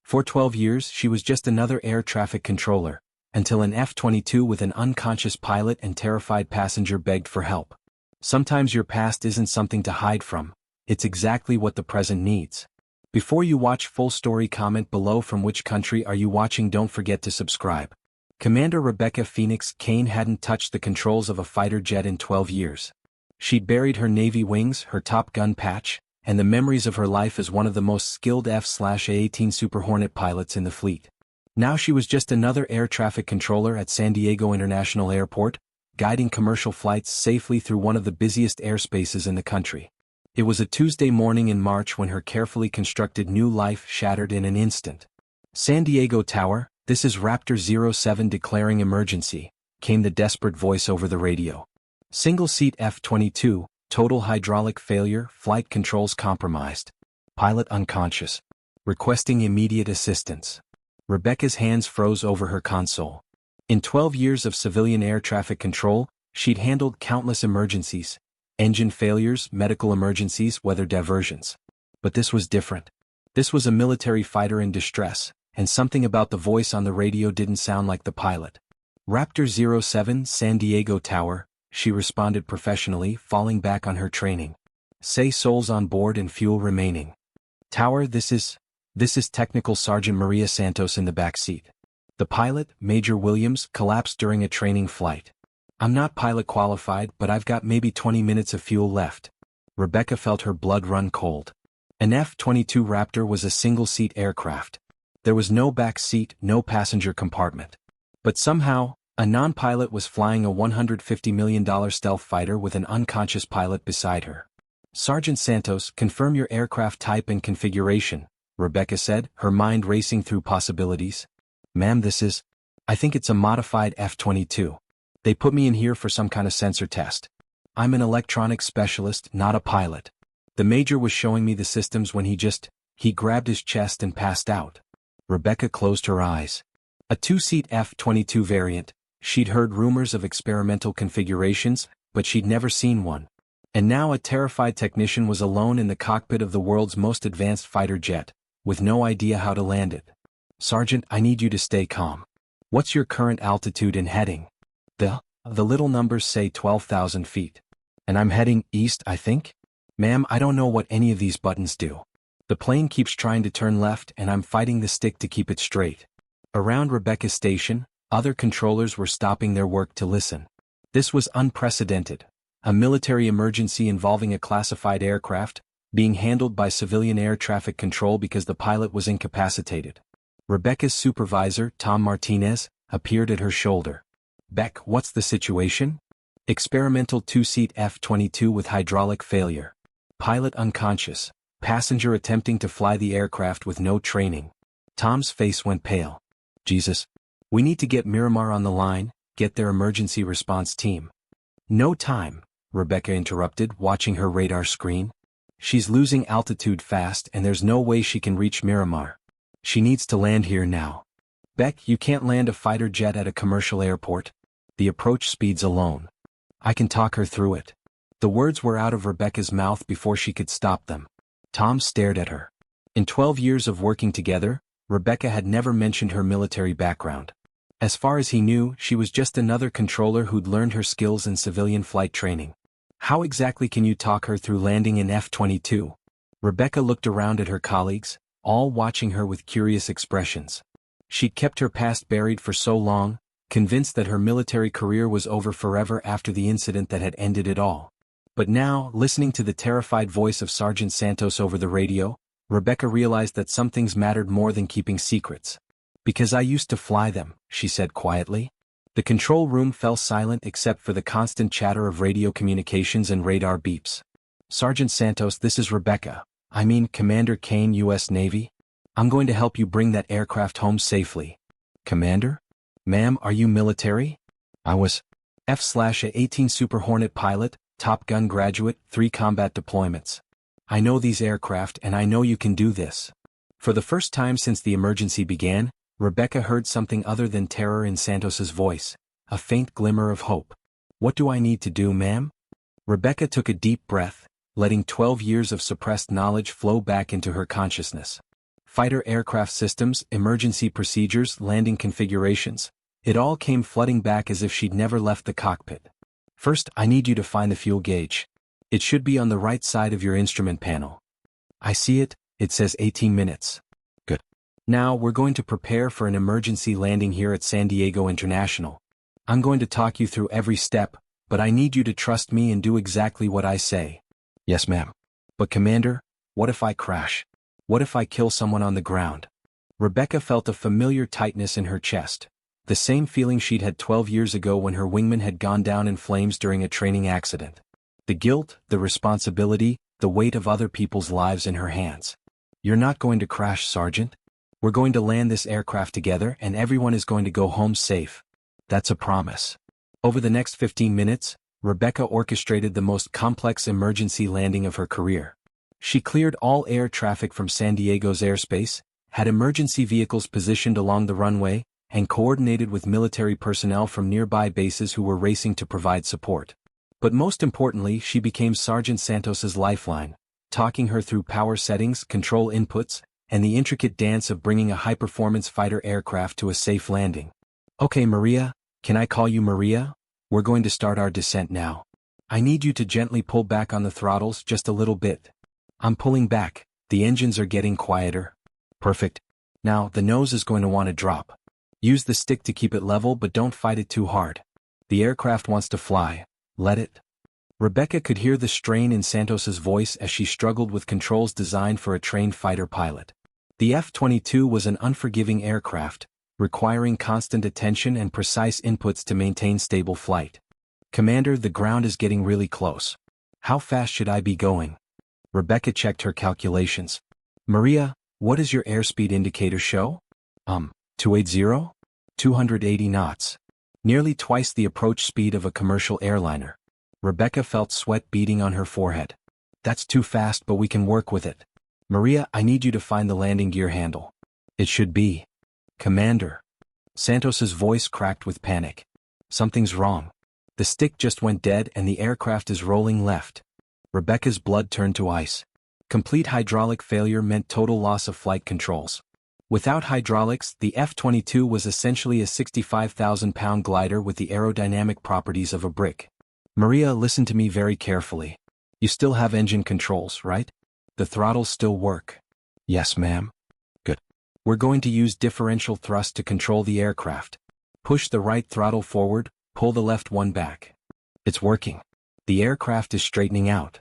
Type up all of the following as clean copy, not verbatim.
For 12 years she was just another air traffic controller, until an F-22 with an unconscious pilot and terrified passenger begged for help. Sometimes your past isn't something to hide from, it's exactly what the present needs. Before you watch full story, comment below from which country are you watching. Don't forget to subscribe. Commander Rebecca Phoenix Kane hadn't touched the controls of a fighter jet in 12 years. She'd buried her Navy wings, her Top Gun patch, and the memories of her life as one of the most skilled F/A-18 Super Hornet pilots in the fleet. Now she was just another air traffic controller at San Diego International Airport, guiding commercial flights safely through one of the busiest airspaces in the country. It was a Tuesday morning in March when her carefully constructed new life shattered in an instant. San Diego Tower, this is Raptor 07 declaring emergency, came the desperate voice over the radio. Single-seat F-22, total hydraulic failure, flight controls compromised. Pilot unconscious. Requesting immediate assistance. Rebecca's hands froze over her console. In 12 years of civilian air traffic control, she'd handled countless emergencies. Engine failures, medical emergencies, weather diversions. But this was different. This was a military fighter in distress, and something about the voice on the radio didn't sound like the pilot. Raptor 07, San Diego Tower, she responded professionally, falling back on her training. Say souls on board and fuel remaining. Tower, this is Technical Sergeant Maria Santos in the back seat. The pilot, Major Williams, collapsed during a training flight. I'm not pilot qualified, but I've got maybe 20 minutes of fuel left. Rebecca felt her blood run cold. An F-22 Raptor was a single-seat aircraft. There was no back seat, no passenger compartment. But somehow, a non-pilot was flying a $150 million stealth fighter with an unconscious pilot beside her. Sergeant Santos, confirm your aircraft type and configuration, Rebecca said, her mind racing through possibilities. Ma'am, I think it's a modified F-22. They put me in here for some kind of sensor test. I'm an electronics specialist, not a pilot. The major was showing me the systems when he grabbed his chest and passed out. Rebecca closed her eyes. A two-seat F-22 variant, she'd heard rumors of experimental configurations, but she'd never seen one. And now a terrified technician was alone in the cockpit of the world's most advanced fighter jet, with no idea how to land it. Sergeant, I need you to stay calm. What's your current altitude and heading? The little numbers say 12,000 feet. And I'm heading east, I think? Ma'am, I don't know what any of these buttons do. The plane keeps trying to turn left and I'm fighting the stick to keep it straight. Around Rebecca's station, other controllers were stopping their work to listen. This was unprecedented. A military emergency involving a classified aircraft, being handled by civilian air traffic control because the pilot was incapacitated. Rebecca's supervisor, Tom Martinez, appeared at her shoulder. Beck, what's the situation? Experimental two-seat F-22 with hydraulic failure. Pilot unconscious. Passenger attempting to fly the aircraft with no training. Tom's face went pale. Jesus. We need to get Miramar on the line, get their emergency response team. No time, Rebecca interrupted, watching her radar screen. She's losing altitude fast and there's no way she can reach Miramar. She needs to land here now. Beck, you can't land a fighter jet at a commercial airport. The approach speeds alone. I can talk her through it. The words were out of Rebecca's mouth before she could stop them. Tom stared at her. In 12 years of working together, Rebecca had never mentioned her military background. As far as he knew, she was just another controller who'd learned her skills in civilian flight training. How exactly can you talk her through landing an F-22? Rebecca looked around at her colleagues, all watching her with curious expressions. She'd kept her past buried for so long, convinced that her military career was over forever after the incident that had ended it all. But now, listening to the terrified voice of Sergeant Santos over the radio, Rebecca realized that some things mattered more than keeping secrets. Because I used to fly them, she said quietly. The control room fell silent except for the constant chatter of radio communications and radar beeps. Sergeant Santos, this is Rebecca. Commander Kane, U.S. Navy. I'm going to help you bring that aircraft home safely. Commander? Ma'am, are you military? I was F/A-18 Super Hornet pilot, Top Gun graduate, 3 combat deployments. I know these aircraft and I know you can do this. For the first time since the emergency began, Rebecca heard something other than terror in Santos's voice, a faint glimmer of hope. What do I need to do, ma'am? Rebecca took a deep breath, letting 12 years of suppressed knowledge flow back into her consciousness. Fighter aircraft systems, emergency procedures, landing configurations. It all came flooding back as if she'd never left the cockpit. First, I need you to find the fuel gauge. It should be on the right side of your instrument panel. I see it, it says 18 minutes. Good. Now, we're going to prepare for an emergency landing here at San Diego International. I'm going to talk you through every step, but I need you to trust me and do exactly what I say. Yes, ma'am. But Commander, what if I crash? What if I kill someone on the ground? Rebecca felt a familiar tightness in her chest. The same feeling she'd had 12 years ago when her wingman had gone down in flames during a training accident. The guilt, the responsibility, the weight of other people's lives in her hands. You're not going to crash, Sergeant. We're going to land this aircraft together and everyone is going to go home safe. That's a promise. Over the next 15 minutes, Rebecca orchestrated the most complex emergency landing of her career. She cleared all air traffic from San Diego's airspace, had emergency vehicles positioned along the runway, and coordinated with military personnel from nearby bases who were racing to provide support. But most importantly, she became Sergeant Santos's lifeline, talking her through power settings, control inputs, and the intricate dance of bringing a high-performance fighter aircraft to a safe landing. Okay, Maria, can I call you Maria? We're going to start our descent now. I need you to gently pull back on the throttles just a little bit. I'm pulling back, the engines are getting quieter. Perfect. Now, the nose is going to want to drop. Use the stick to keep it level but don't fight it too hard. The aircraft wants to fly. Let it. Rebecca could hear the strain in Santos's voice as she struggled with controls designed for a trained fighter pilot. The F-22 was an unforgiving aircraft, requiring constant attention and precise inputs to maintain stable flight. Commander, the ground is getting really close. How fast should I be going? Rebecca checked her calculations. Maria, what does your airspeed indicator show? 280? 280 knots. Nearly twice the approach speed of a commercial airliner. Rebecca felt sweat beading on her forehead. That's too fast, but we can work with it. Maria, I need you to find the landing gear handle. It should be. Commander. Santos's voice cracked with panic. Something's wrong. The stick just went dead and the aircraft is rolling left. Rebecca's blood turned to ice. Complete hydraulic failure meant total loss of flight controls. Without hydraulics, the F-22 was essentially a 65,000-pound glider with the aerodynamic properties of a brick. Maria, listen to me very carefully. You still have engine controls, right? The throttles still work. Yes, ma'am. Good. We're going to use differential thrust to control the aircraft. Push the right throttle forward, pull the left one back. It's working. The aircraft is straightening out.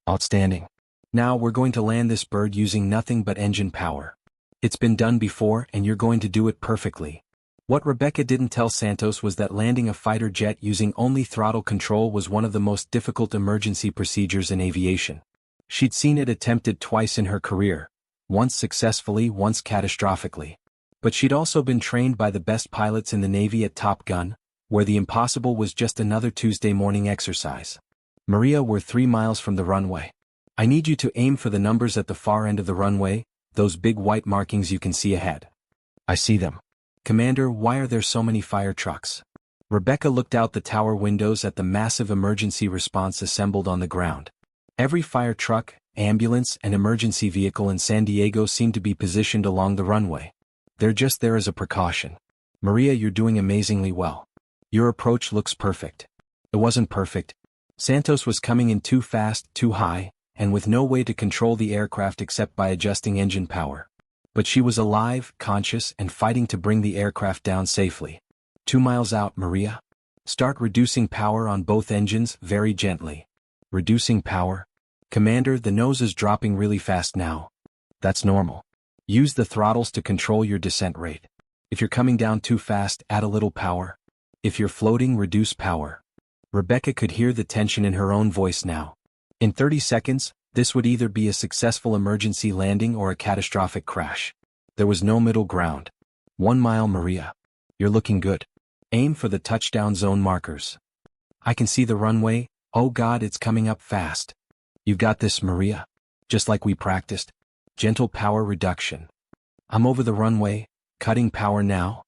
Outstanding. Now we're going to land this bird using nothing but engine power. It's been done before and you're going to do it perfectly. What Rebecca didn't tell Santos was that landing a fighter jet using only throttle control was one of the most difficult emergency procedures in aviation. She'd seen it attempted twice in her career, once successfully, once catastrophically. But she'd also been trained by the best pilots in the Navy at Top Gun, where the impossible was just another Tuesday morning exercise. Maria, we're 3 miles from the runway. I need you to aim for the numbers at the far end of the runway, those big white markings you can see ahead. I see them. Commander, why are there so many fire trucks? Rebecca looked out the tower windows at the massive emergency response assembled on the ground. Every fire truck, ambulance, and emergency vehicle in San Diego seemed to be positioned along the runway. They're just there as a precaution. Maria, you're doing amazingly well. Your approach looks perfect. It wasn't perfect. Santos was coming in too fast, too high, and with no way to control the aircraft except by adjusting engine power. But she was alive, conscious, and fighting to bring the aircraft down safely. 2 miles out, Maria. Start reducing power on both engines very gently. Reducing power. Commander, the nose is dropping really fast now. That's normal. Use the throttles to control your descent rate. If you're coming down too fast, add a little power. If you're floating, reduce power. Rebecca could hear the tension in her own voice now. In 30 seconds, this would either be a successful emergency landing or a catastrophic crash. There was no middle ground. 1 mile, Maria. You're looking good. Aim for the touchdown zone markers. I can see the runway. Oh God, it's coming up fast. You've got this, Maria. Just like we practiced. Gentle power reduction. I'm over the runway, cutting power now.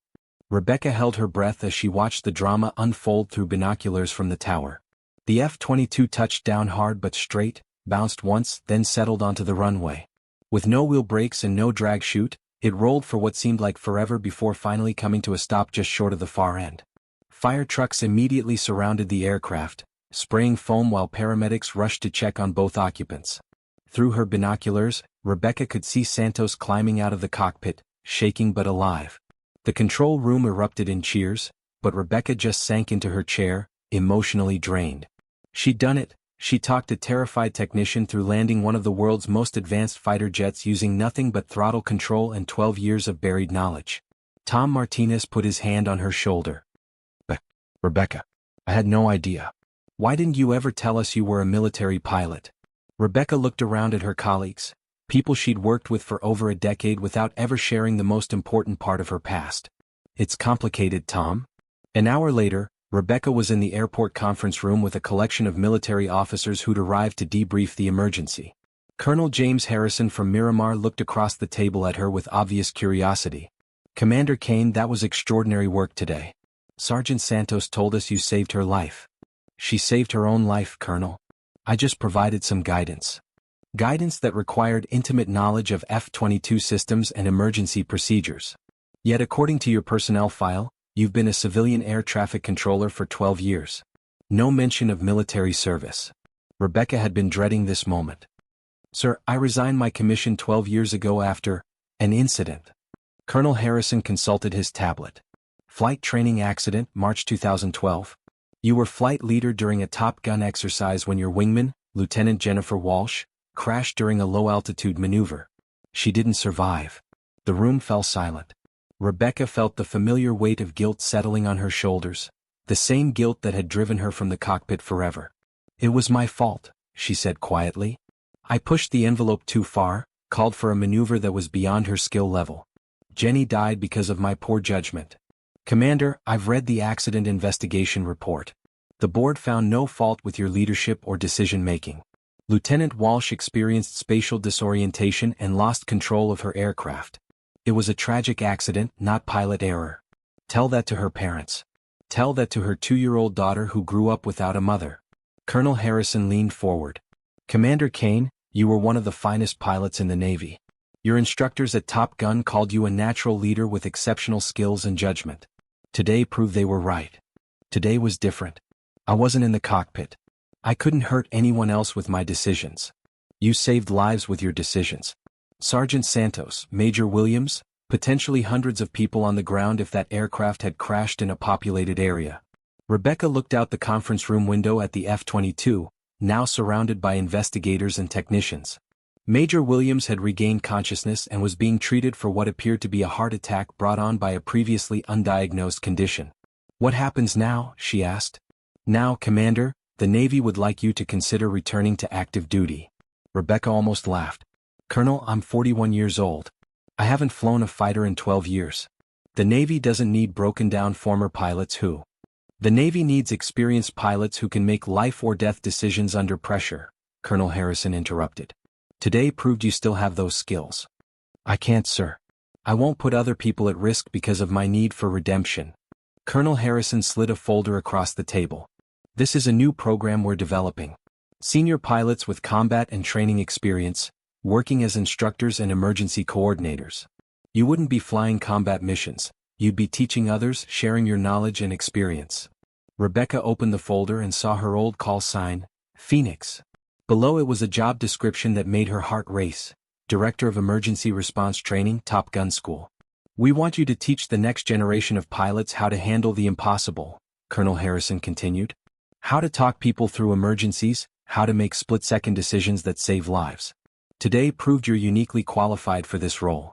Rebecca held her breath as she watched the drama unfold through binoculars from the tower. The F-22 touched down hard but straight, bounced once, then settled onto the runway. With no wheel brakes and no drag chute, it rolled for what seemed like forever before finally coming to a stop just short of the far end. Fire trucks immediately surrounded the aircraft, spraying foam while paramedics rushed to check on both occupants. Through her binoculars, Rebecca could see Santos climbing out of the cockpit, shaking but alive. The control room erupted in cheers, but Rebecca just sank into her chair, emotionally drained. She'd done it. She talked a terrified technician through landing one of the world's most advanced fighter jets using nothing but throttle control and 12 years of buried knowledge. Tom Martinez put his hand on her shoulder. "But, Rebecca, I had no idea. Why didn't you ever tell us you were a military pilot?" Rebecca looked around at her colleagues, people she'd worked with for over a decade without ever sharing the most important part of her past. "It's complicated, Tom." An hour later, Rebecca was in the airport conference room with a collection of military officers who'd arrived to debrief the emergency. Colonel James Harrison from Miramar looked across the table at her with obvious curiosity. "Commander Kane, that was extraordinary work today. Sergeant Santos told us you saved her life." "She saved her own life, Colonel. I just provided some guidance. Guidance that required intimate knowledge of F-22 systems and emergency procedures. Yet according to your personnel file, you've been a civilian air traffic controller for 12 years. No mention of military service." Rebecca had been dreading this moment. "Sir, I resigned my commission 12 years ago after an incident." Colonel Harrison consulted his tablet. "Flight training accident, March 2012. You were flight leader during a Top Gun exercise when your wingman, Lieutenant Jennifer Walsh, crashed during a low-altitude maneuver. She didn't survive." The room fell silent. Rebecca felt the familiar weight of guilt settling on her shoulders, the same guilt that had driven her from the cockpit forever. "It was my fault," she said quietly. "I pushed the envelope too far, called for a maneuver that was beyond her skill level. Jenny died because of my poor judgment. Commander, I've read the accident investigation report. The board found no fault with your leadership or decision-making. Lieutenant Walsh experienced spatial disorientation and lost control of her aircraft. It was a tragic accident, not pilot error. Tell that to her parents. Tell that to her 2-year-old daughter who grew up without a mother." Colonel Harrison leaned forward. "Commander Kane, you were one of the finest pilots in the Navy. Your instructors at Top Gun called you a natural leader with exceptional skills and judgment. Today proved they were right. Today was different. I wasn't in the cockpit. I couldn't hurt anyone else with my decisions. You saved lives with your decisions. Sergeant Santos, Major Williams, potentially hundreds of people on the ground if that aircraft had crashed in a populated area." Rebecca looked out the conference room window at the F-22, now surrounded by investigators and technicians. Major Williams had regained consciousness and was being treated for what appeared to be a heart attack brought on by a previously undiagnosed condition. "What happens now?" she asked. "Now, Commander, the Navy would like you to consider returning to active duty." Rebecca almost laughed. "Colonel, I'm 41 years old. I haven't flown a fighter in 12 years. The Navy doesn't need broken-down former pilots who. The Navy needs experienced pilots who can make life-or-death decisions under pressure," Colonel Harrison interrupted. "Today proved you still have those skills." "I can't, sir. I won't put other people at risk because of my need for redemption." Colonel Harrison slid a folder across the table. "This is a new program we're developing. Senior pilots with combat and training experience, working as instructors and emergency coordinators. You wouldn't be flying combat missions, you'd be teaching others, sharing your knowledge and experience." Rebecca opened the folder and saw her old call sign, Phoenix. Below it was a job description that made her heart race. Director of Emergency Response Training, Top Gun School. "We want you to teach the next generation of pilots how to handle the impossible," Colonel Harrison continued. "How to talk people through emergencies, how to make split-second decisions that save lives. Today proved you're uniquely qualified for this role.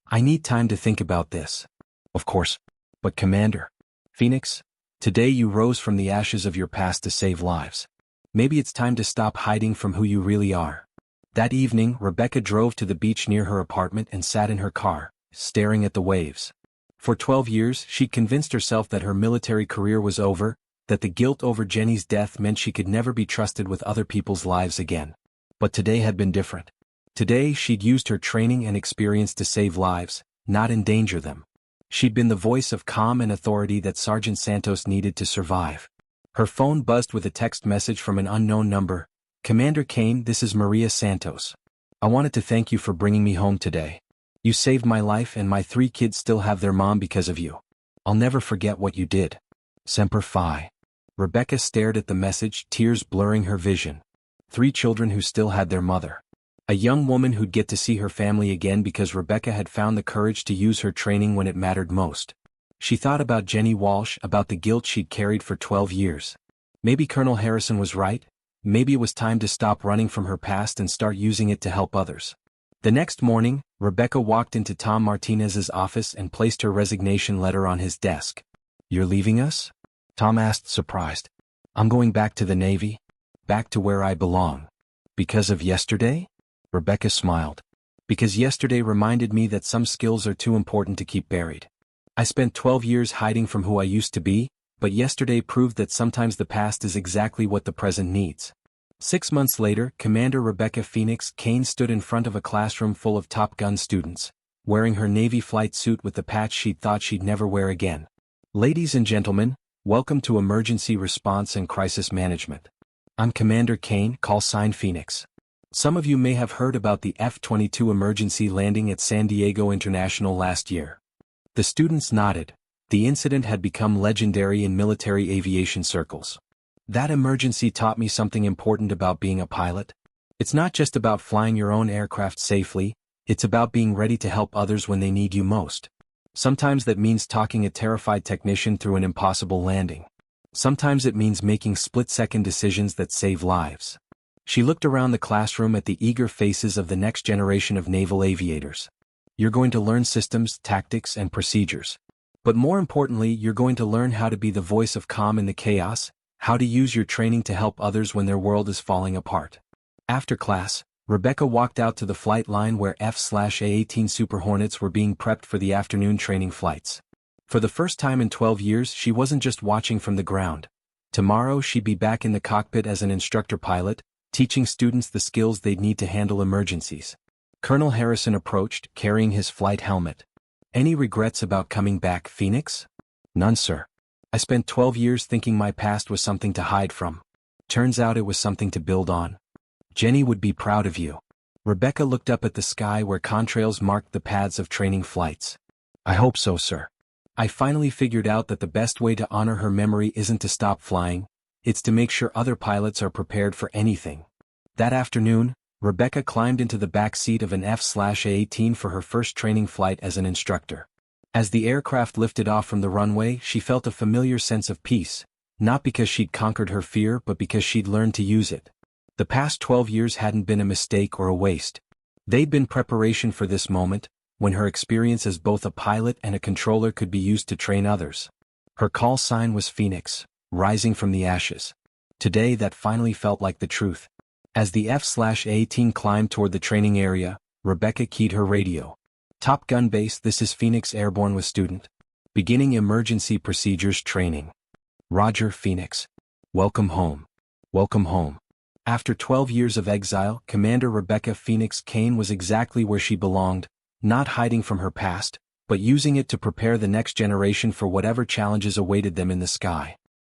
I need time to think about this." "Of course. But Commander." "Phoenix, today you rose from the ashes of your past to save lives. Maybe it's time to stop hiding from who you really are." That evening, Rebecca drove to the beach near her apartment and sat in her car, staring at the waves. For 12 years, she'd convinced herself that her military career was over, that the guilt over Jenny's death meant she could never be trusted with other people's lives again. But today had been different. Today she'd used her training and experience to save lives, not endanger them. She'd been the voice of calm and authority that Sergeant Santos needed to survive. Her phone buzzed with a text message from an unknown number. "Commander Kane, this is Maria Santos." I wanted to thank you for bringing me home today. You saved my life and my 3 kids still have their mom because of you. I'll never forget what you did. Semper Fi. Rebecca stared at the message, tears blurring her vision. 3 children who still had their mother. A young woman who'd get to see her family again because Rebecca had found the courage to use her training when it mattered most. She thought about Jenny Walsh, about the guilt she'd carried for 12 years. Maybe Colonel Harrison was right. Maybe it was time to stop running from her past and start using it to help others. The next morning, Rebecca walked into Tom Martinez's office and placed her resignation letter on his desk. "You're leaving us?" Tom asked, surprised. "I'm going back to the Navy. Back to where I belong." "Because of yesterday?" Rebecca smiled. "Because yesterday reminded me that some skills are too important to keep buried. I spent 12 years hiding from who I used to be, but yesterday proved that sometimes the past is exactly what the present needs." 6 months later, Commander Rebecca Phoenix Kane stood in front of a classroom full of Top Gun students, wearing her Navy flight suit with the patch she'd thought she'd never wear again. "Ladies and gentlemen, welcome to Emergency Response and Crisis Management. I'm Commander Kane, call sign Phoenix. Some of you may have heard about the F-22 emergency landing at San Diego International last year." The students nodded. The incident had become legendary in military aviation circles. "That emergency taught me something important about being a pilot. It's not just about flying your own aircraft safely, it's about being ready to help others when they need you most. Sometimes that means talking a terrified technician through an impossible landing. Sometimes it means making split-second decisions that save lives." She looked around the classroom at the eager faces of the next generation of naval aviators. "You're going to learn systems, tactics, and procedures. But more importantly, you're going to learn how to be the voice of calm in the chaos, how to use your training to help others when their world is falling apart." After class, Rebecca walked out to the flight line where F/A-18 Super Hornets were being prepped for the afternoon training flights. For the first time in 12 years, she wasn't just watching from the ground. Tomorrow she'd be back in the cockpit as an instructor pilot, teaching students the skills they'd need to handle emergencies. Colonel Harrison approached, carrying his flight helmet. "Any regrets about coming back, Phoenix?" "None, sir. I spent 12 years thinking my past was something to hide from. Turns out it was something to build on. Jenny would be proud of you." Rebecca looked up at the sky where contrails marked the paths of training flights. "I hope so, sir. I finally figured out that the best way to honor her memory isn't to stop flying, it's to make sure other pilots are prepared for anything." That afternoon, Rebecca climbed into the back seat of an F/A-18 for her first training flight as an instructor. As the aircraft lifted off from the runway, she felt a familiar sense of peace, not because she'd conquered her fear but because she'd learned to use it. The past 12 years hadn't been a mistake or a waste. They'd been preparation for this moment, when her experience as both a pilot and a controller could be used to train others. Her call sign was Phoenix, rising from the ashes. Today that finally felt like the truth. As the F/A-18 climbed toward the training area, Rebecca keyed her radio. "Top Gun Base, this is Phoenix Airborne with student. Beginning emergency procedures training." "Roger, Phoenix. Welcome home. Welcome home." After 12 years of exile, Commander Rebecca Phoenix Kane was exactly where she belonged, not hiding from her past, but using it to prepare the next generation for whatever challenges awaited them in the sky.